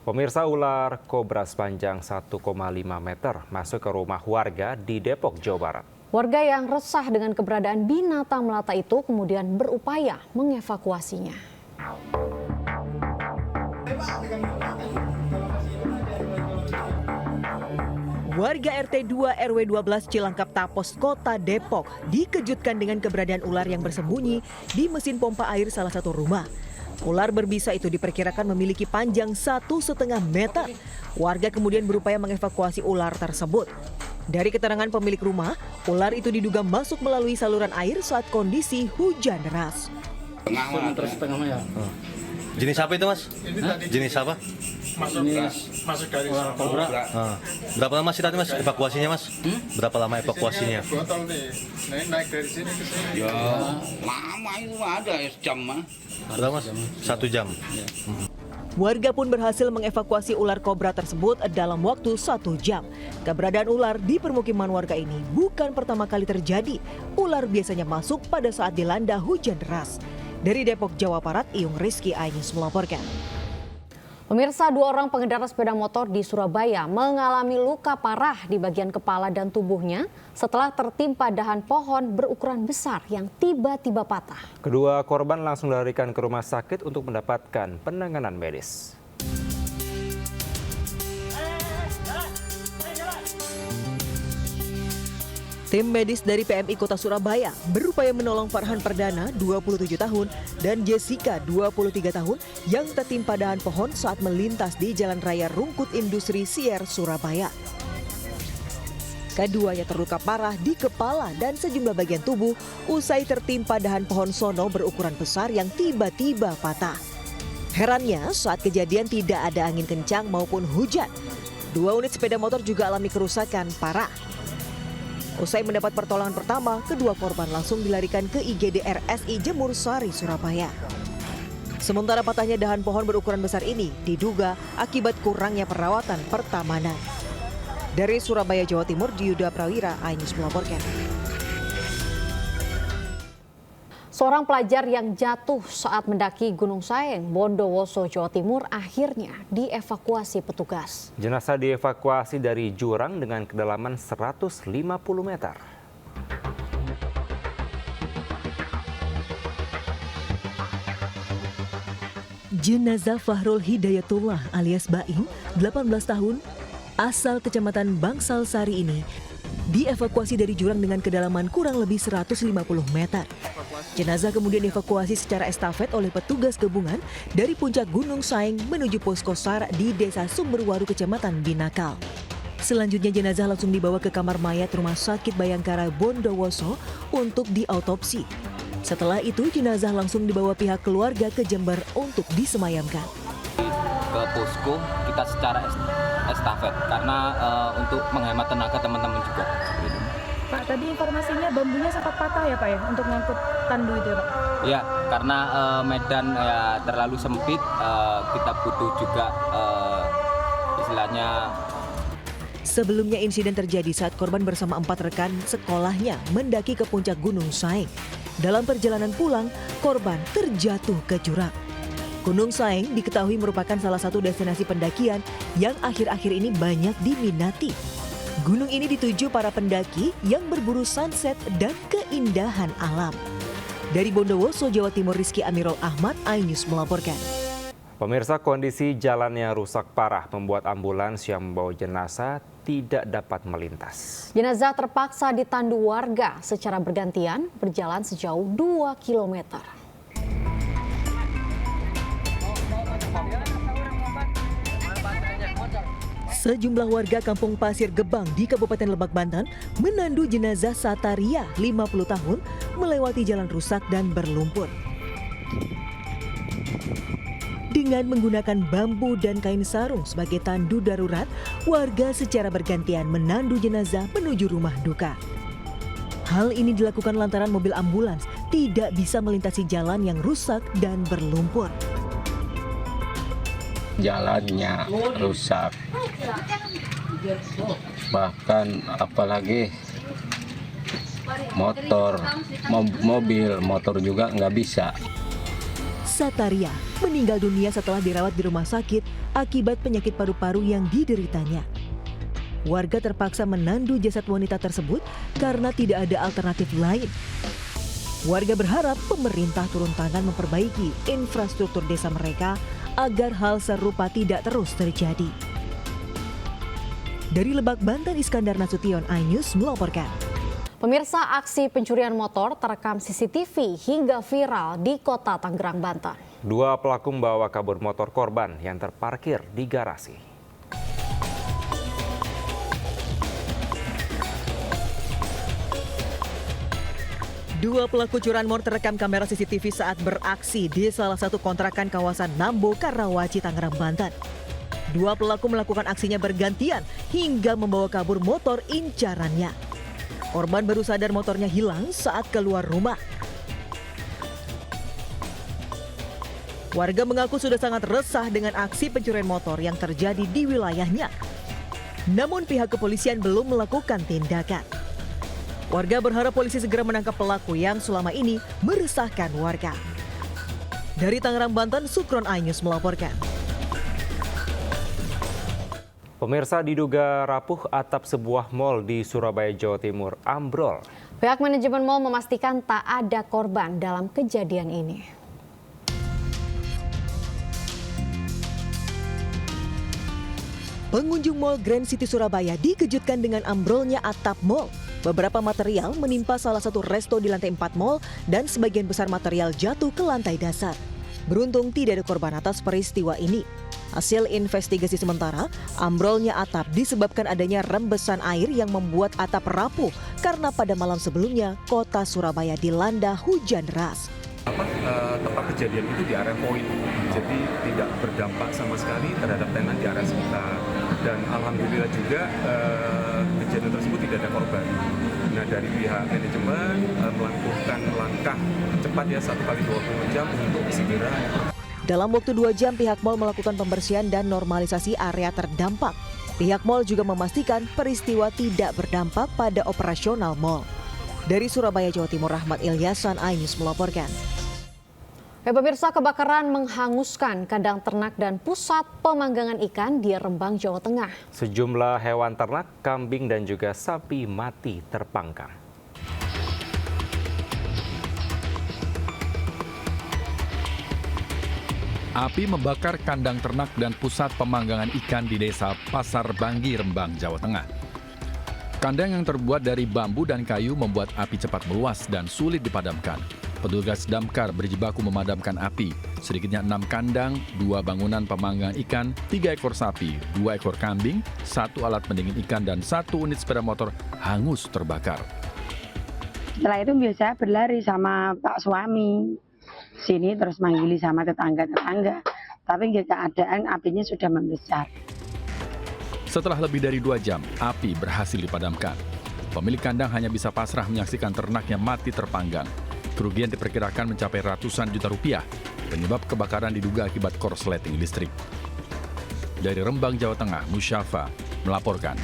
Pemirsa, ular kobra sepanjang 1,5 meter masuk ke rumah warga di Depok, Jawa Barat. Warga yang resah dengan keberadaan binatang melata itu kemudian berupaya mengevakuasinya. Warga RT 2 RW 12 Cilangkap Tapos, Kota Depok dikejutkan dengan keberadaan ular yang bersembunyi di mesin pompa air salah satu rumah. Ular berbisa itu diperkirakan memiliki panjang 1,5 meter. Warga kemudian berupaya mengevakuasi ular tersebut. Dari keterangan pemilik rumah, ular itu diduga masuk melalui saluran air saat kondisi hujan deras. Jenis apa itu, Mas? Jenis apa? Masuk dari ular kobra. Berapa lama sih tadi, Mas, evakuasinya, Mas? Berapa lama evakuasinya? Botol nih, naik dari sini ke sini. Ya, lama itu ada jam mah. Berapa, Mas? 1 jam. Warga pun berhasil mengevakuasi ular kobra tersebut dalam waktu 1 jam. Keberadaan ular di permukiman warga ini bukan pertama kali terjadi. Ular biasanya masuk pada saat dilanda hujan deras. Dari Depok, Jawa Barat, Iyung Rizky Ainus melaporkan. Pemirsa, 2 orang pengendara sepeda motor di Surabaya mengalami luka parah di bagian kepala dan tubuhnya setelah tertimpa dahan pohon berukuran besar yang tiba-tiba patah. Kedua korban langsung dilarikan ke rumah sakit untuk mendapatkan penanganan medis. Tim medis dari PMI Kota Surabaya berupaya menolong Farhan Perdana, 27 tahun, dan Jessica, 23 tahun, yang tertimpa dahan pohon saat melintas di Jalan Raya Rungkut Industri Sier, Surabaya. Keduanya terluka parah di kepala dan sejumlah bagian tubuh usai tertimpa dahan pohon sono berukuran besar yang tiba-tiba patah. Herannya, saat kejadian tidak ada angin kencang maupun hujan. 2 unit sepeda motor juga alami kerusakan parah. Usai mendapat pertolongan pertama, kedua korban langsung dilarikan ke IGD RSI Jemur Sari, Surabaya. Sementara patahnya dahan pohon berukuran besar ini diduga akibat kurangnya perawatan pertamanan. Dari Surabaya, Jawa Timur, Yuda Prawira, Ainus melaporkan. Seorang pelajar yang jatuh saat mendaki Gunung Saeng, Bondowoso, Jawa Timur akhirnya dievakuasi petugas. Jenazah dievakuasi dari jurang dengan kedalaman 150 meter. Jenazah Fahrul Hidayatullah alias Baim, 18 tahun, asal Kecamatan Bangsal Sari ini dievakuasi dari jurang dengan kedalaman kurang lebih 150 meter. Jenazah kemudian dievakuasi secara estafet oleh petugas gabungan dari puncak Gunung Saeng menuju posko SAR di Desa Sumberwaru, Kecamatan Binakal. Selanjutnya jenazah langsung dibawa ke kamar mayat Rumah Sakit Bayangkara Bondowoso untuk diautopsi. Setelah itu jenazah langsung dibawa pihak keluarga ke Jember untuk disemayamkan. Ke posko kita secara estafet karena untuk menghemat tenaga teman-teman juga. Pak, tadi informasinya bambunya sempat patah ya Pak ya untuk ngangkut tandu itu ya Pak? Ya, karena medan ya terlalu sempit, kita butuh juga istilahnya. Sebelumnya insiden terjadi saat korban bersama 4 rekan sekolahnya mendaki ke puncak Gunung Saeng. Dalam perjalanan pulang, korban terjatuh ke jurang. Gunung Saeng diketahui merupakan salah satu destinasi pendakian yang akhir-akhir ini banyak diminati. Gunung ini dituju para pendaki yang berburu sunset dan keindahan alam. Dari Bondowoso, Jawa Timur, Rizky Amirul Ahmad, Ainus melaporkan. Pemirsa, kondisi jalan yang rusak parah membuat ambulans yang membawa jenazah tidak dapat melintas. Jenazah terpaksa ditandu warga secara bergantian berjalan sejauh 2 kilometer. Sejumlah warga Kampung Pasir Gebang di Kabupaten Lebak, Banten menandu jenazah Sataria, 50 tahun, melewati jalan rusak dan berlumpur. Dengan menggunakan bambu dan kain sarung sebagai tandu darurat, warga secara bergantian menandu jenazah menuju rumah duka. Hal ini dilakukan lantaran mobil ambulans tidak bisa melintasi jalan yang rusak dan berlumpur. Jalannya rusak, bahkan apalagi motor juga nggak bisa. Sataria meninggal dunia setelah dirawat di rumah sakit akibat penyakit paru-paru yang dideritanya. Warga terpaksa menandu jasad wanita tersebut karena tidak ada alternatif lain. Warga berharap pemerintah turun tangan memperbaiki infrastruktur desa mereka agar hal serupa tidak terus terjadi. Dari Lebak, Banten, Iskandar Nasution, iNews melaporkan. Pemirsa, aksi pencurian motor terekam CCTV hingga viral di kota Tangerang, Banten. 2 pelaku membawa kabur motor korban yang terparkir di garasi. Dua pelaku curanmor terekam kamera CCTV saat beraksi di salah satu kontrakan kawasan Nambo, Karawaci, Tangerang, Banten. Dua pelaku melakukan aksinya bergantian hingga membawa kabur motor incarannya. Korban baru sadar motornya hilang saat keluar rumah. Warga mengaku sudah sangat resah dengan aksi pencurian motor yang terjadi di wilayahnya. Namun pihak kepolisian belum melakukan tindakan. Warga berharap polisi segera menangkap pelaku yang selama ini meresahkan warga. Dari Tangerang, Banten, Sukron, iNews melaporkan. Pemirsa, diduga rapuh atap sebuah mal di Surabaya, Jawa Timur ambrol. Pihak manajemen mal memastikan tak ada korban dalam kejadian ini. Pengunjung Mall Grand City Surabaya dikejutkan dengan ambrolnya atap mal. Beberapa material menimpa salah satu resto di lantai 4 mal dan sebagian besar material jatuh ke lantai dasar. Beruntung tidak ada korban atas peristiwa ini. Hasil investigasi sementara, ambrolnya atap disebabkan adanya rembesan air yang membuat atap rapuh karena pada malam sebelumnya kota Surabaya dilanda hujan deras. Tempat kejadian itu di area poin, jadi tidak berdampak sama sekali terhadap tenan di area sekitar. Dan alhamdulillah juga kejadian tersebut tidak ada korban. Nah, dari pihak manajemen melakukan langkah cepat ya 1x24 jam untuk segera. Dalam waktu 2 jam pihak mal melakukan pembersihan dan normalisasi area terdampak. Pihak mal juga memastikan peristiwa tidak berdampak pada operasional mal. Dari Surabaya, Jawa Timur, Rahmat Ilyasan, iNews melaporkan. Pemirsa, kebakaran menghanguskan kandang ternak dan pusat pemanggangan ikan di Rembang, Jawa Tengah. Sejumlah hewan ternak, kambing dan juga sapi mati terpanggang. Api membakar kandang ternak dan pusat pemanggangan ikan di desa Pasar Banggi, Rembang, Jawa Tengah. Kandang yang terbuat dari bambu dan kayu membuat api cepat meluas dan sulit dipadamkan. Petugas damkar berjibaku memadamkan api. Sedikitnya 6 kandang, 2 bangunan pemanggangan ikan, 3 ekor sapi, 2 ekor kambing, 1 alat pendingin ikan, dan 1 unit sepeda motor hangus terbakar. Setelah itu biasa berlari sama Pak suami. Sini terus manggili sama tetangga-tetangga. Tapi keadaan apinya sudah membesar. Setelah lebih dari 2 jam, api berhasil dipadamkan. Pemilik kandang hanya bisa pasrah menyaksikan ternaknya mati terpanggang. Kerugian diperkirakan mencapai ratusan juta rupiah. Penyebab kebakaran diduga akibat korsleting listrik. Dari Rembang, Jawa Tengah, Musyafa melaporkan.